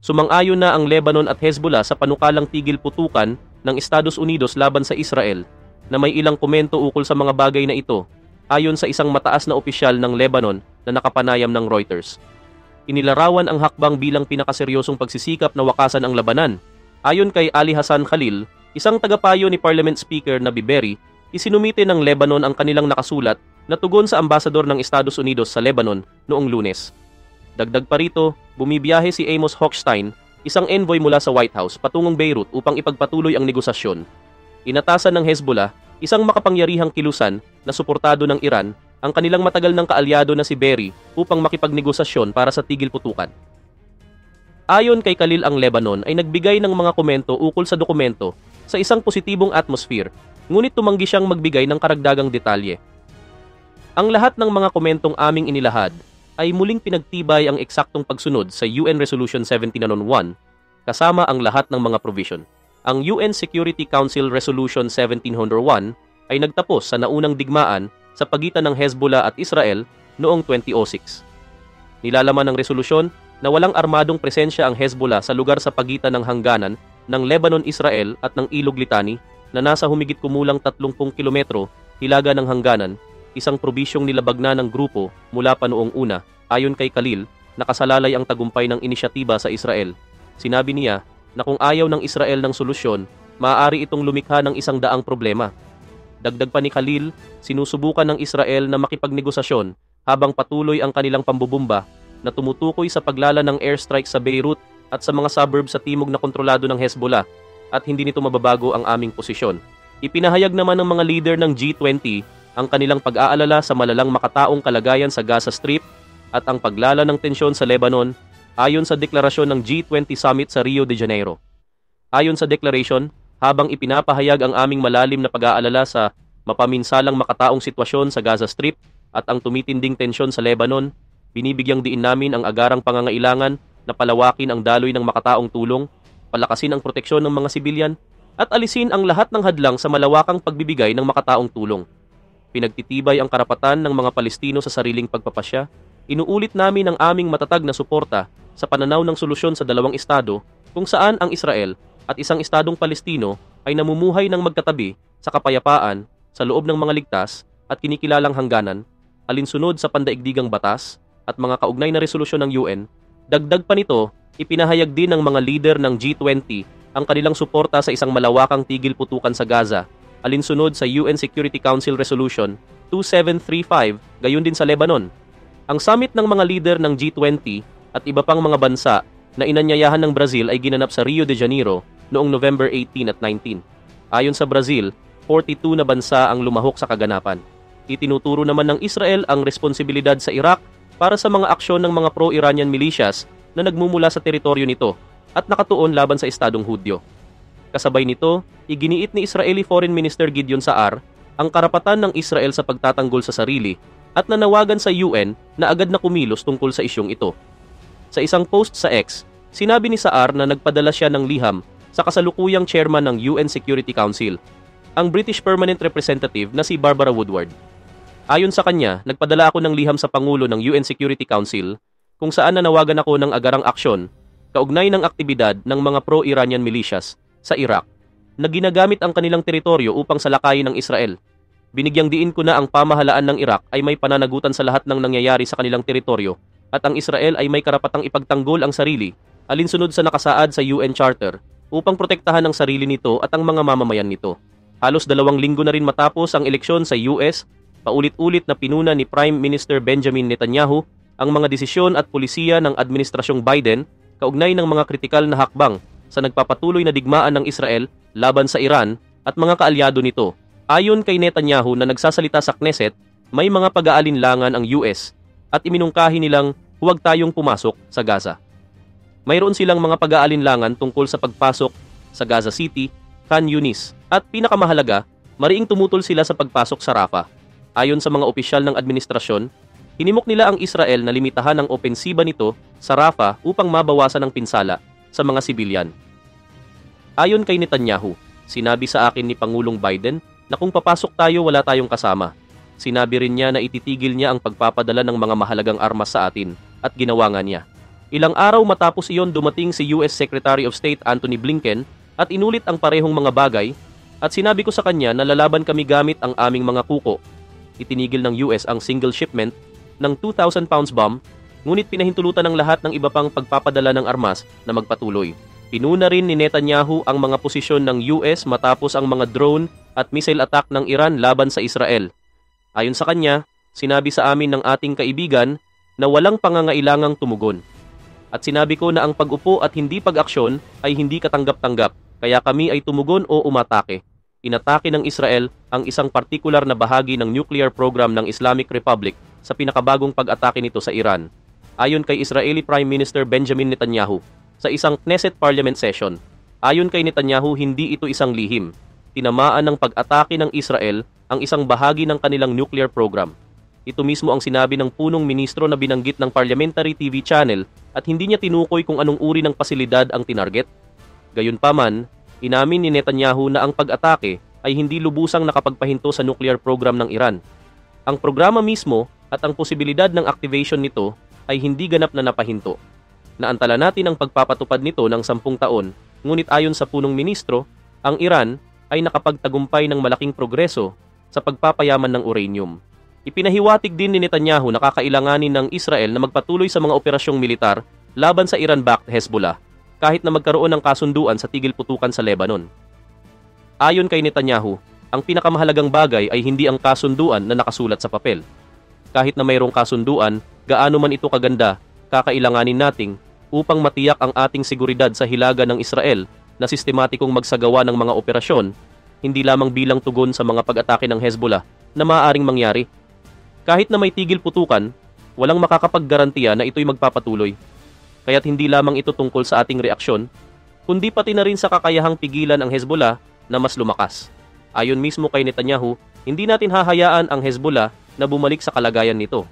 Sumang-ayon na ang Lebanon at Hezbollah sa panukalang tigil putukan ng Estados Unidos laban sa Israel na may ilang komento ukol sa mga bagay na ito ayon sa isang mataas na opisyal ng Lebanon na nakapanayam ng Reuters. Inilarawan ang hakbang bilang pinakaseryosong pagsisikap na wakasan ang labanan. Ayon kay Ali Hassan Khalil, isang tagapayo ni Parliament Speaker na Biberi, isinumite ng Lebanon ang kanilang nakasulat na tugon sa ambasador ng Estados Unidos sa Lebanon noong Lunes. Dagdag pa rito, bumibiyahe si Amos Hochstein, isang envoy mula sa White House patungong Beirut upang ipagpatuloy ang negosasyon. Inatasan ng Hezbollah, isang makapangyarihang kilusan na suportado ng Iran, ang kanilang matagal ng kaalyado na si Berry upang makipagnegosasyon para sa tigil putukan. Ayon kay Khalil, ang Lebanon ay nagbigay ng mga komento ukol sa dokumento sa isang positibong atmosphere, ngunit tumanggi siyang magbigay ng karagdagang detalye. Ang lahat ng mga komentong aming inilahad ay muling pinagtibay ang eksaktong pagsunod sa UN Resolution 1701 kasama ang lahat ng mga provision. Ang UN Security Council Resolution 1701 ay nagtapos sa naunang digmaan sa pagitan ng Hezbollah at Israel noong 2006. Nilalaman ng resolusyon na walang armadong presensya ang Hezbollah sa lugar sa pagitan ng hangganan ng Lebanon-Israel at ng Ilog Litani na nasa humigit kumulang 30 kilometro hilaga ng hangganan, isang probisyong nilabag na ng grupo mula pa noong una. Ayon kay Khalil, nakasalalay ang tagumpay ng inisyatiba sa Israel. Sinabi niya na kung ayaw ng Israel ng solusyon, maaari itong lumikha ng 100 problema. Dagdag pa ni Khalil, sinusubukan ng Israel na makipagnegosasyon habang patuloy ang kanilang pambubumba na tumutukoy sa paglala ng airstrike sa Beirut at sa mga suburbs sa timog na kontrolado ng Hezbollah, at hindi nito mababago ang aming posisyon. Ipinahayag naman ng mga leader ng G20 ang kanilang pag-aalala sa malalang makataong kalagayan sa Gaza Strip at ang paglala ng tensyon sa Lebanon ayon sa deklarasyon ng G20 Summit sa Rio de Janeiro. Ayon sa declaration, habang ipinapahayag ang aming malalim na pag-aalala sa mapaminsalang makataong sitwasyon sa Gaza Strip at ang tumitinding tensyon sa Lebanon, binibigyang diin namin ang agarang pangangailangan na palawakin ang daloy ng makataong tulong, palakasin ang proteksyon ng mga sibilyan, at alisin ang lahat ng hadlang sa malawakang pagbibigay ng makataong tulong. Pinagtitibay ang karapatan ng mga Palestino sa sariling pagpapasya. Inuulit namin ang aming matatag na suporta sa pananaw ng solusyon sa dalawang estado kung saan ang Israel at isang estadong Palestino ay namumuhay ng magkatabi sa kapayapaan sa loob ng mga ligtas at kinikilalang hangganan, alinsunod sa pandaigdigang batas at mga kaugnay na resolusyon ng UN. Dagdag pa nito, ipinahayag din ng mga leader ng G20 ang kanilang suporta sa isang malawakang tigil putukan sa Gaza, alinsunod sa UN Security Council Resolution 2735, gayon din sa Lebanon. Ang summit ng mga leader ng G20 at iba pang mga bansa na inanyayahan ng Brazil ay ginanap sa Rio de Janeiro noong November 18 at 19. Ayon sa Brazil, 42 na bansa ang lumahok sa kaganapan. Itinuturo naman ng Israel ang responsibilidad sa Iraq para sa mga aksyon ng mga pro-Iranian militias na nagmumula sa teritoryo nito at nakatuon laban sa Estadong Hudyo. Kasabay nito, iginiit ni Israeli Foreign Minister Gideon Saar ang karapatan ng Israel sa pagtatanggol sa sarili at nanawagan sa UN na agad na kumilos tungkol sa isyong ito. Sa isang post sa X, sinabi ni Saar na nagpadala siya ng liham sa kasalukuyang chairman ng UN Security Council, ang British Permanent Representative na si Barbara Woodward. Ayon sa kanya, nagpadala ako ng liham sa Pangulo ng UN Security Council kung saan nanawagan ako ng agarang aksyon kaugnay ng aktibidad ng mga pro-Iranian militias sa Iraq na ginagamit ang kanilang teritoryo upang salakayin ng Israel. Binigyang diin ko na ang pamahalaan ng Iraq ay may pananagutan sa lahat ng nangyayari sa kanilang teritoryo at ang Israel ay may karapatang ipagtanggol ang sarili alinsunod sa nakasaad sa UN Charter upang protektahan ang sarili nito at ang mga mamamayan nito. Halos 2 linggo na rin matapos ang eleksyon sa US, paulit-ulit na pinuna ni Prime Minister Benjamin Netanyahu ang mga desisyon at polisiya ng Administrasyong Biden kaugnay ng mga kritikal na hakbang sa nagpapatuloy na digmaan ng Israel laban sa Iran at mga kaalyado nito. Ayon kay Netanyahu na nagsasalita sa Knesset, may mga pag-aalinlangan ang US at iminungkahi nilang huwag tayong pumasok sa Gaza. Mayroon silang mga pag-aalinlangan tungkol sa pagpasok sa Gaza City, Khan Yunis, at pinakamahalaga, mariing tumutol sila sa pagpasok sa Rafah. Ayon sa mga opisyal ng administrasyon, hinimok nila ang Israel na limitahan ang opensiba nito sa Rafah upang mabawasan ang pinsala sa mga sibilyan. Ayon kay Netanyahu, sinabi sa akin ni Pangulong Biden na kung papasok tayo wala tayong kasama. Sinabi rin niya na ititigil niya ang pagpapadala ng mga mahalagang armas sa atin at ginawa nga niya. Ilang araw matapos iyon dumating si US Secretary of State Antony Blinken at inulit ang parehong mga bagay at sinabi ko sa kanya na lalaban kami gamit ang aming mga kuko. Itinigil ng US ang single shipment ng 2,000 pounds bomb, ngunit pinahintulutan ng lahat ng iba pang pagpapadala ng armas na magpatuloy. Pinuna rin ni Netanyahu ang mga posisyon ng US matapos ang mga drone at missile attack ng Iran laban sa Israel. Ayon sa kanya, sinabi sa amin ng ating kaibigan na walang pangangailangang tumugon. At sinabi ko na ang pag-upo at hindi pag-aksyon ay hindi katanggap-tanggap, kaya kami ay tumugon o umatake. Inatake ng Israel ang isang partikular na bahagi ng nuclear program ng Islamic Republic sa pinakabagong pag-atake nito sa Iran. Ayon kay Israeli Prime Minister Benjamin Netanyahu, sa isang Knesset Parliament session. Ayon kay Netanyahu, hindi ito isang lihim. Tinamaan ng pag-atake ng Israel ang isang bahagi ng kanilang nuclear program. Ito mismo ang sinabi ng punong ministro na binanggit ng parliamentary TV channel at hindi niya tinukoy kung anong uri ng pasilidad ang tinarget. Gayunpaman, inamin ni Netanyahu na ang pag-atake ay hindi lubusang nakapagpahinto sa nuclear program ng Iran. Ang programa mismo at ang posibilidad ng activation nito ay hindi ganap na napahinto. Naantala natin ang pagpapatupad nito ng 10 taon, ngunit ayon sa punong ministro, ang Iran ay nakapagtagumpay ng malaking progreso sa pagpapayaman ng uranium. Ipinahiwatig din ni Netanyahu na kakailanganin ng Israel na magpatuloy sa mga operasyong militar laban sa Iran-backed Hezbollah kahit na magkaroon ng kasunduan sa tigil putukan sa Lebanon. Ayon kay Netanyahu, ang pinakamahalagang bagay ay hindi ang kasunduan na nakasulat sa papel. Kahit na mayroong kasunduan, gaano man ito kaganda, kakailanganin nating upang matiyak ang ating seguridad sa hilaga ng Israel na sistematikong magsagawa ng mga operasyon, hindi lamang bilang tugon sa mga pag-atake ng Hezbollah na maaaring mangyari. Kahit na may tigil putukan, walang makakapaggarantiya na ito'y magpapatuloy. Kaya't hindi lamang ito tungkol sa ating reaksyon, kundi pati na rin sa kakayahang pigilan ang Hezbollah na mas lumakas. Ayon mismo kay Netanyahu, hindi natin hahayaan ang Hezbollah na bumalik sa kalagayan nito.